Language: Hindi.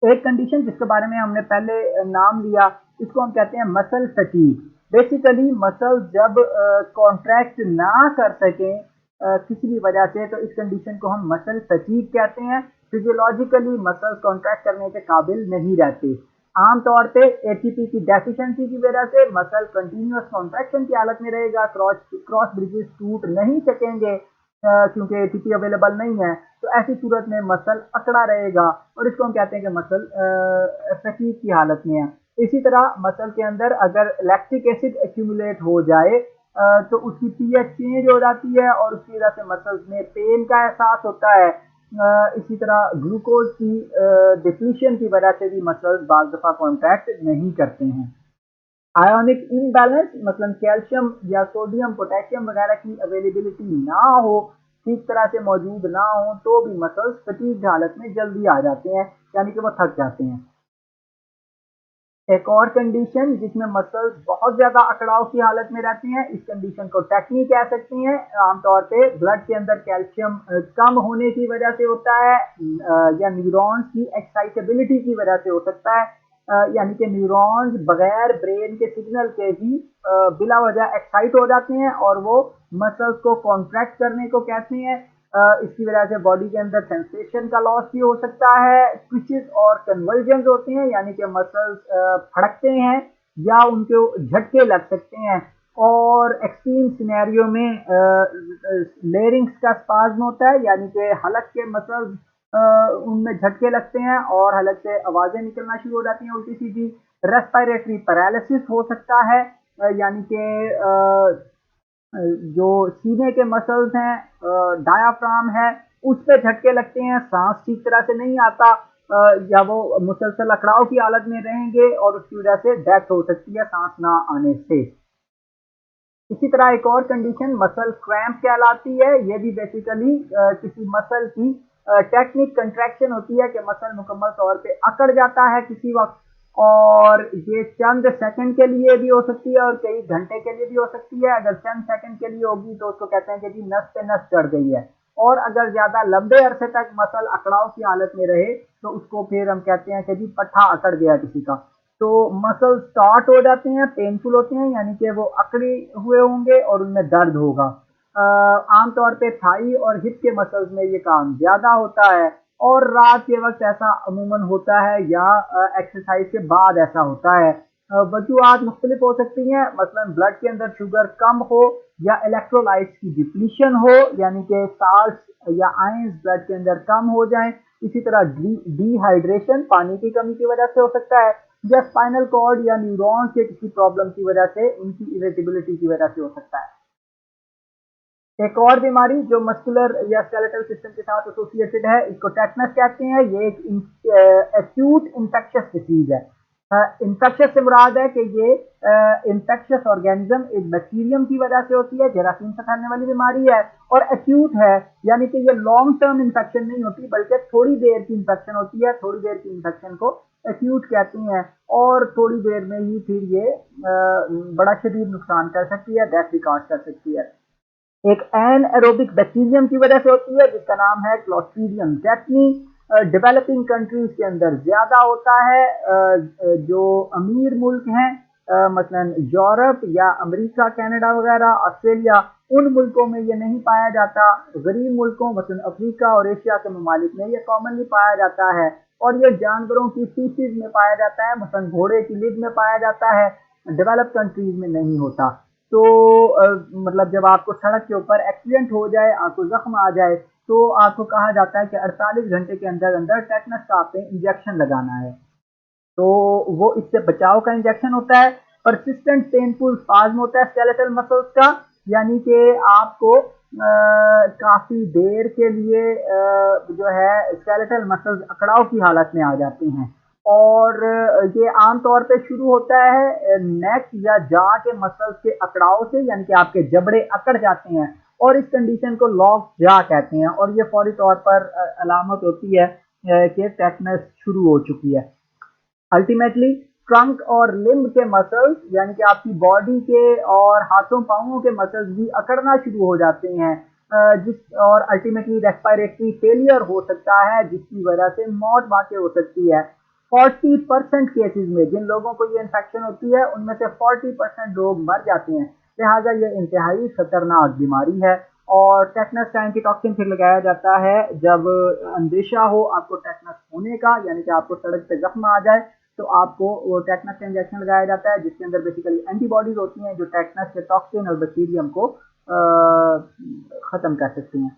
एक कंडीशन जिसके बारे में हमने पहले नाम लिया, इसको हम कहते हैं मसल फटीग। बेसिकली मसल जब कॉन्ट्रैक्ट ना कर सकें किसी भी वजह से, तो इस कंडीशन को हम मसल फटीग कहते हैं। फिजियोलॉजिकली मसल कॉन्ट्रैक्ट करने के काबिल नहीं रहते। आमतौर पे एटीपी की डेफिशिएंसी की वजह से मसल कंटिन्यूअस कॉन्ट्रैक्शन की हालत में रहेगा, क्रॉस ब्रिजेस टूट नहीं सकेंगे क्योंकि एटीपी अवेलेबल नहीं है। तो ऐसी सूरत में मसल अकड़ा रहेगा और इसको हम कहते हैं कि मसल फटीग की हालत में है। इसी तरह मसल के अंदर अगर लैक्टिक एसिड एक्यूमुलेट हो जाए तो उसकी पीएच चेंज हो जाती है और उसकी वजह से मसल्स में पेन का एहसास होता है। इसी तरह ग्लूकोज की डिप्लीशन की वजह से भी मसल्स बाज दफा कॉन्ट्रैक्ट नहीं करते हैं। आयोनिक इम्बैलेंस मतलब कैल्शियम या सोडियम पोटेशियम वगैरह की अवेलेबिलिटी ना हो, ठीक तरह से मौजूद ना हो, तो भी मसल्स फटीग हालत में जल्दी आ जाते हैं, यानी कि वो थक जाते हैं। एक और कंडीशन जिसमें मसल्स बहुत ज्यादा अकड़ाव की हालत में रहती हैं, इस कंडीशन को टेक्नी कह सकते हैं। आमतौर पे ब्लड के अंदर कैल्शियम कम होने की वजह से होता है या न्यूरॉन्स की एक्साइटेबिलिटी की वजह से हो सकता है। यानी कि न्यूरॉन्स बगैर ब्रेन के सिग्नल के ही बिला वजह एक्साइट हो जाते हैं और वो मसल्स को कॉन्ट्रैक्ट करने को कहते हैं। इसकी वजह से बॉडी के अंदर सेंसेशन का लॉस भी हो सकता है, ट्विचेस और कन्वर्जन होते हैं, यानी कि मसल्स फड़कते हैं या उनको झटके लग सकते हैं। और एक्सट्रीम सिनेरियो में लेरिंग्स का स्पाज्म होता है, यानी कि हलक के मसल्स उनमें झटके लगते हैं और हलक से आवाजें निकलना शुरू हो जाती हैं उल्टी सीधी। रेस्पिरेटरी पैरालिसिस हो सकता है, यानी कि जो सीने के मसल्स हैं, डायाफ्राम है, उस पे झटके लगते हैं, सांस ठीक तरह से नहीं आता या वो मुसलसल अकड़ाव की हालत में रहेंगे और उसकी वजह से डेथ हो सकती है सांस ना आने से। इसी तरह एक और कंडीशन मसल क्रैम्प कहलाती है। ये भी बेसिकली किसी मसल की टेक्निक कंट्रैक्शन होती है कि मसल मुकम्मल तौर पे अकड़ जाता है किसी वक्त, और ये चंद सेकंड के लिए भी हो सकती है और कई घंटे के लिए भी हो सकती है। अगर चंद सेकंड के लिए होगी तो उसको कहते हैं कि जी नस पे नस चढ़ गई है, और अगर ज्यादा लंबे अरसे तक मसल अकड़ाव की हालत में रहे तो उसको फिर हम कहते हैं कि जी पट्ठा अकड़ गया किसी का। तो मसल स्टार्ट हो जाते हैं, पेनफुल होते हैं, यानी कि वो अकड़े हुए होंगे और उनमें दर्द होगा। आमतौर पे थाई और हिप के मसल्स में ये काम ज्यादा होता है और रात के वक्त ऐसा अमूमन होता है या एक्सरसाइज के बाद ऐसा होता है। वजूहात मुख्तलिफ हो सकती हैं, मसलन ब्लड के अंदर शुगर कम हो या इलेक्ट्रोलाइट्स की डिप्लीशन हो, यानी कि साल्ट या आयंस ब्लड के अंदर कम हो जाएं। इसी तरह डिहाइड्रेशन पानी की कमी की वजह से हो सकता है, या स्पाइनल कॉर्ड या न्यूरॉन्स के किसी प्रॉब्लम की वजह से, उनकी इरेटिबिलिटी की वजह से हो सकता है। एक और बीमारी जो मस्कुलर या स्केलेटल सिस्टम के साथ एसोसिएटेड है, इसको टेटनस कहते हैं। ये एक एक्यूट इंफेक्शियस डिसीज है। इंफेक्शियस से मुराद है कि ये इंफेक्शियस ऑर्गेनिज्म एक बैक्टीरियम की वजह से होती है, जरासीम से फैलने वाली बीमारी है, और एक्यूट है, यानी कि ये लॉन्ग टर्म इंफेक्शन नहीं होती बल्कि थोड़ी देर की इंफेक्शन होती है। थोड़ी देर की इंफेक्शन को एक्यूट कहती हैं और थोड़ी देर में ही फिर ये बड़ा शदीद नुकसान कर सकती है, डेथ भी कॉज कर सकती है। एक एन एरोबिक बैक्टीरियम की वजह से होती है जिसका नाम है क्लोस्ट्रीडियम टेटनी। डेवलपिंग कंट्रीज के अंदर ज्यादा होता है। जो अमीर मुल्क हैं मसलन यूरोप या अमेरिका, कनाडा वगैरह, ऑस्ट्रेलिया, उन मुल्कों में ये नहीं पाया जाता। गरीब मुल्कों मसलन अफ्रीका और एशिया के ममालिक में ये कॉमनली पाया जाता है और ये जानवरों की स्पीसीज में पाया जाता है, मसलन घोड़े की लिग में पाया जाता है। डेवलप कंट्रीज में नहीं होता। तो मतलब जब आपको सड़क के ऊपर एक्सीडेंट हो जाए, आपको जख्म आ जाए, तो आपको कहा जाता है कि 48 घंटे के अंदर अंदर टेटनस का आपने इंजेक्शन लगाना है। तो वो इससे बचाव का इंजेक्शन होता है। परसिस्टेंट पेनफुल स्पाज्म होता है स्केलेटल मसल्स का, यानी कि आपको काफी देर के लिए जो है स्केलेटल मसल्स अकड़ाव की हालत में आ जाते हैं। और ये आमतौर पे शुरू होता है नेक या जा के मसल्स के अकड़ाव से, यानी कि आपके जबड़े अकड़ जाते हैं और इस कंडीशन को लॉक जा कहते हैं, और ये फौरी तौर पर अलामत होती है कि टेटनस शुरू हो चुकी है। अल्टीमेटली ट्रंक और लिम्ब के मसल्स, यानी कि आपकी बॉडी के और हाथों पांवों के मसल्स भी अकड़ना शुरू हो जाते हैं, जिस और अल्टीमेटली रेस्पिरेटरी फेलियर हो सकता है जिसकी वजह से मौत वाकई हो सकती है। 40% केसेस में जिन लोगों को ये इन्फेक्शन होती है उनमें से 40% लोग मर जाते हैं। लिहाजा ये इंतहाई खतरनाक बीमारी है। और टेटनस का एंटीटॉक्सिन फिर लगाया जाता है जब अंदेशा हो आपको टेटनस होने का, यानी कि आपको सड़क पे जख्म आ जाए तो आपको वो टेटनस का इंजेक्शन लगाया जाता है, जिसके अंदर बेसिकली एंटीबॉडीज होती हैं जो टेटनस के टॉक्सिन और बैक्टीरियम को खत्म कर सकती हैं।